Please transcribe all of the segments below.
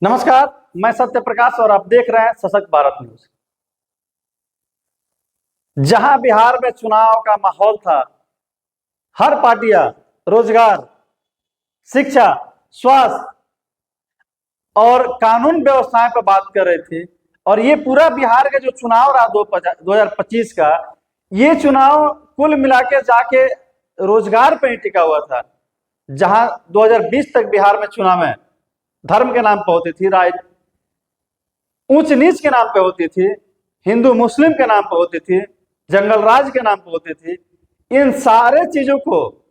नमस्कार, मैं सत्य प्रकाश और आप देख रहे हैं सशक्त भारत न्यूज। जहां बिहार में चुनाव का माहौल था, हर पार्टियां रोजगार, शिक्षा, स्वास्थ्य और कानून व्यवस्थाएं पर बात कर रही थी। और ये पूरा बिहार का जो चुनाव रहा 2025 का, ये चुनाव कुल मिला के जाके रोजगार पे ही टिका हुआ था। जहां 2020 तक बिहार में चुनाव में धर्म के नाम पर होती थी, ऊंच नीच के नाम पे होती थी, हिंदू मुस्लिम के नाम पे होती थी, जंगल राज के नाम पे होती थी। इन सारे चीजों को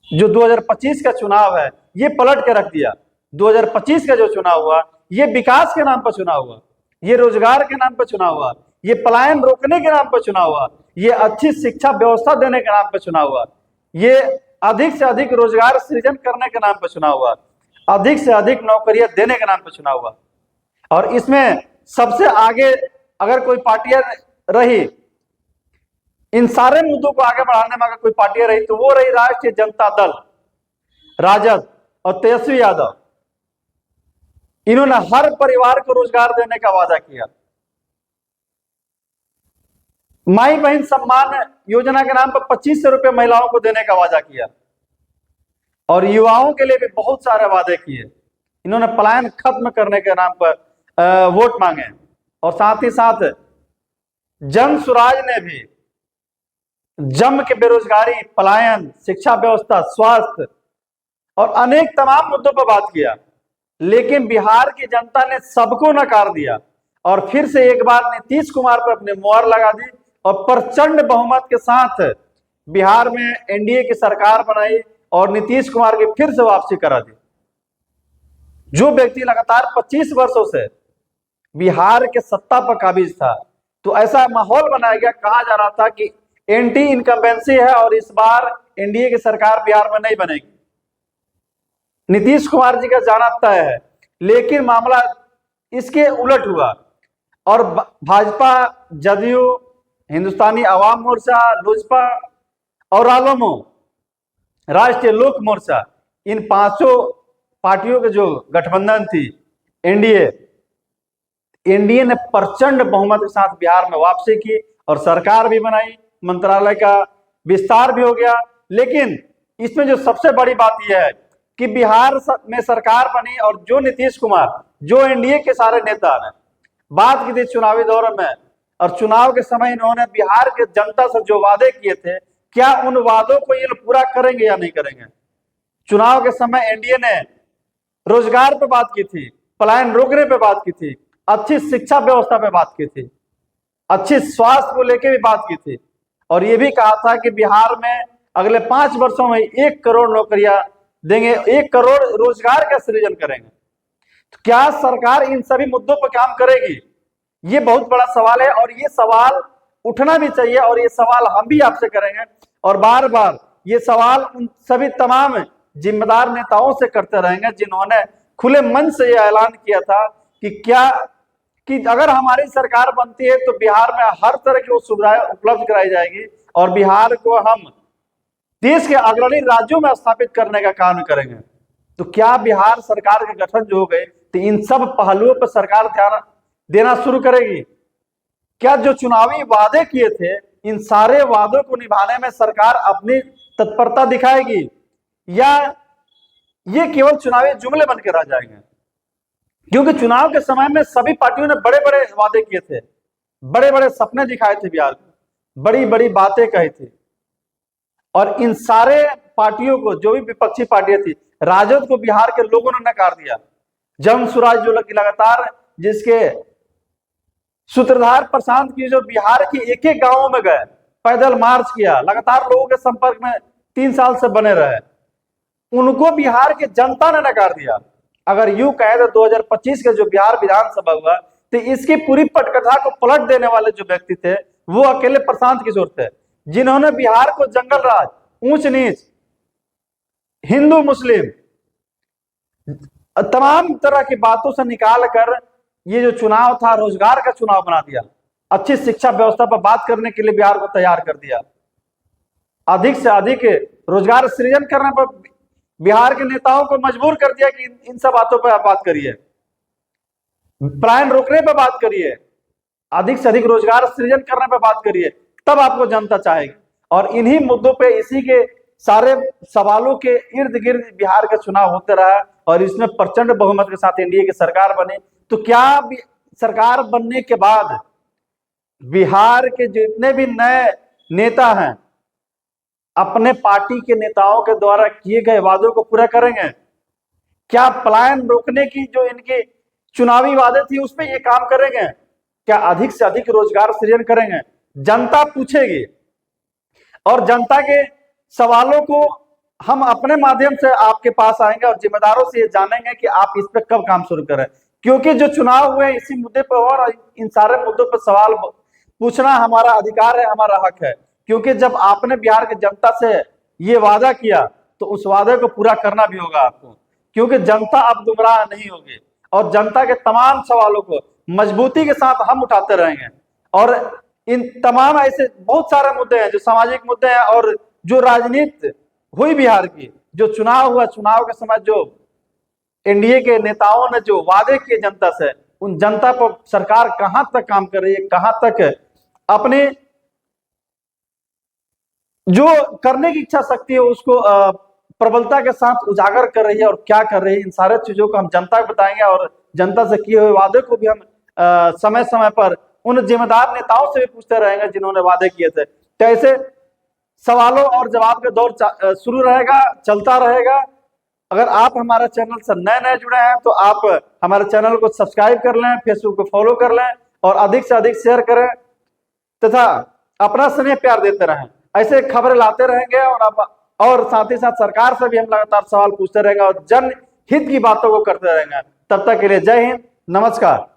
जो 2025 का चुनाव है ये पलट के रख दिया। 2025 का जो चुनाव हुआ ये विकास के नाम पर चुनाव हुआ, ये रोजगार के नाम पर चुनाव हुआ, ये पलायन रोकने के नाम पर चुनाव हुआ, ये अच्छी शिक्षा व्यवस्था देने के नाम पर चुनाव हुआ, ये अधिक से अधिक रोजगार सृजन करने के नाम पर चुनाव हुआ, अधिक से अधिक नौकरियां देने के नाम पर चुनाव हुआ। और इसमें सबसे आगे अगर कोई पार्टियां रही, इन सारे मुद्दों को आगे बढ़ाने में अगर कोई पार्टियां रही तो वो रही राष्ट्रीय जनता दल, राजद और तेजस्वी यादव। इन्होंने हर परिवार को रोजगार देने का वादा किया, माई बहन सम्मान योजना के नाम पर 2500 रुपए महिलाओं को देने का वादा किया और युवाओं के लिए भी बहुत सारे वादे किए। इन्होंने पलायन खत्म करने के नाम पर वोट मांगे और साथ ही साथ जन सुराज ने भी जम के बेरोजगारी, पलायन, शिक्षा व्यवस्था, स्वास्थ्य और अनेक तमाम मुद्दों पर बात किया। लेकिन बिहार की जनता ने सबको नकार दिया और फिर से एक बार नीतीश कुमार पर अपनी मोहर लगा दी और प्रचंड बहुमत के साथ बिहार में एनडीए की सरकार बनाई और नीतीश कुमार की फिर से वापसी करा दी। जो व्यक्ति लगातार 25 वर्षों से बिहार के सत्ता पर काबिज था, तो ऐसा माहौल बनाया गया, कहा जा रहा था कि एंटी इनकम्बेंसी है और इस बार एनडीए की सरकार बिहार में नहीं बनेगी, नीतीश कुमार जी का जाना तय है। लेकिन मामला इसके उलट हुआ और भाजपा, जदयू, हिंदुस्तानी आवाम मोर्चा, लोजपा और रालोमो, राष्ट्रीय लोक मोर्चा, इन पांचों पार्टियों के जो गठबंधन थी एनडीए ने प्रचंड बहुमत के साथ बिहार में वापसी की और सरकार भी बनाई, मंत्रालय का विस्तार भी हो गया। लेकिन इसमें जो सबसे बड़ी बात यह है कि बिहार में सरकार बनी और जो नीतीश कुमार, जो एनडीए के सारे नेता ने बात की थी चुनावी दौर में और चुनाव के समय इन्होंने बिहार के जनता से जो वादे किए थे, क्या उन वादों को ये पूरा करेंगे या नहीं करेंगे। चुनाव के समय एनडीए ने रोजगार पे बात की थी, पलायन रोकने पे बात की थी, अच्छी शिक्षा व्यवस्था पे बात की थी, अच्छी स्वास्थ्य को लेकर भी बात की थी और ये भी कहा था कि बिहार में अगले 5 वर्षों में 1 करोड़ नौकरियां देंगे, 1 करोड़ रोजगार का सृजन करेंगे। तो क्या सरकार इन सभी मुद्दों पर काम करेगी? ये बहुत बड़ा सवाल है और ये सवाल उठना भी चाहिए और ये सवाल हम भी आपसे करेंगे और बार बार ये सवाल उन सभी तमाम जिम्मेदार नेताओं से करते रहेंगे जिन्होंने खुले मन से यह ऐलान किया था कि अगर हमारी सरकार बनती है तो बिहार में हर तरह की सुविधाएं उपलब्ध कराई जाएगी और बिहार को हम देश के अग्रणी राज्यों में स्थापित करने का काम करेंगे। तो क्या बिहार सरकार के गठन जो हो गए तो इन सब पहलुओं पर सरकार ध्यान देना शुरू करेगी? क्या जो चुनावी वादे किए थे, इन सारे वादों को निभाने में सरकार अपनी तत्परता दिखाएगी या ये केवल चुनावी जुमले बन के रह जाएंगे? क्योंकि चुनाव के समय में सभी पार्टियों ने बड़े बड़े वादे किए थे, बड़े बड़े सपने दिखाए थे बिहार को, बड़ी बड़ी बातें कही थी और इन सारे पार्टियों को, जो भी विपक्षी पार्टियां थी, राजद को बिहार के लोगों ने नकार दिया। जन सुराज जो लगातार जिसके सूत्रधार प्रशांत की जो बिहार के एक एक गांवों में गए, पैदल मार्च किया, लगातार लोगों के संपर्क में 3 साल से बने रहे, उनको बिहार के जनता ने नकार दिया। अगर यूं कहे तो 2025 का जो बिहार विधानसभा हुआ तो इसकी पूरी पटकथा को पलट देने वाले जो व्यक्ति थे वो अकेले प्रशांत किशोर थे, जिन्होंने बिहार को जंगल राज, ऊंच नीच, हिंदू मुस्लिम तमाम तरह की बातों से निकाल कर ये जो चुनाव था रोजगार का चुनाव बना दिया। अच्छी शिक्षा व्यवस्था पर बात करने के लिए बिहार को तैयार कर दिया, अधिक से अधिक रोजगार सृजन करने पर बिहार के नेताओं को मजबूर कर दिया कि इन सब बातों पर आप बात करिए, पलायन रोकने पर बात करिए, अधिक से अधिक रोजगार सृजन करने पर बात करिए, तब आपको जनता चाहेगी। और इन्हीं मुद्दों पे, इसी के सारे सवालों के इर्द गिर्द बिहार का चुनाव होते रहा और इसमें प्रचंड बहुमत के साथ एनडीए की सरकार बनी। तो क्या सरकार बनने के बाद बिहार के जितने भी नए नेता हैं अपने पार्टी के नेताओं के द्वारा किए गए वादों को पूरा करेंगे? क्या पलायन रोकने की जो इनके चुनावी वादे थी उस पर ये काम करेंगे? क्या अधिक से अधिक रोजगार सृजन करेंगे? जनता पूछेगी और जनता के सवालों को हम अपने माध्यम से आपके पास आएंगे और जिम्मेदारों से ये जानेंगे कि आप इस पर कब काम शुरू करें, क्योंकि जो चुनाव हुए इसी मुद्दे पर और इन सारे मुद्दों पर सवाल पूछना हमारा अधिकार है, हमारा हक है। क्योंकि जब आपने बिहार की जनता से ये वादा किया तो उस वादे को पूरा करना भी होगा आपको, क्योंकि जनता अब गुमराह नहीं होगी और जनता के तमाम सवालों को मजबूती के साथ हम उठाते रहेंगे। और इन तमाम ऐसे बहुत सारे मुद्दे हैं जो सामाजिक मुद्दे हैं और जो राजनीति हुई बिहार की, जो चुनाव हुआ, चुनाव के समय जो एनडीए के नेताओं ने जो वादे किए जनता से, उन जनता पर सरकार कहां तक काम कर रही है, कहां तक अपने जो करने की इच्छा शक्ति है उसको प्रबलता के साथ उजागर कर रही है और क्या कर रही है, इन सारे चीजों को हम जनता को बताएंगे और जनता से किए हुए वादे को भी हम समय समय पर उन जिम्मेदार नेताओं से भी पूछते रहेंगे जिन्होंने वादे किए थे। तो ऐसे सवालों और जवाब का दौर शुरू रहेगा, चलता रहेगा। अगर आप हमारे चैनल से नए नए जुड़े हैं तो आप हमारे चैनल को सब्सक्राइब कर लें, फेसबुक को फॉलो कर लें और अधिक से अधिक शेयर करें तथा अपना स्नेह प्यार देते रहें। ऐसे खबरें लाते रहेंगे और साथ ही साथ सरकार से भी हम लगातार सवाल पूछते रहेंगे और जनहित की बातों को करते रहेंगे। तब तक के लिए जय हिंद, नमस्कार।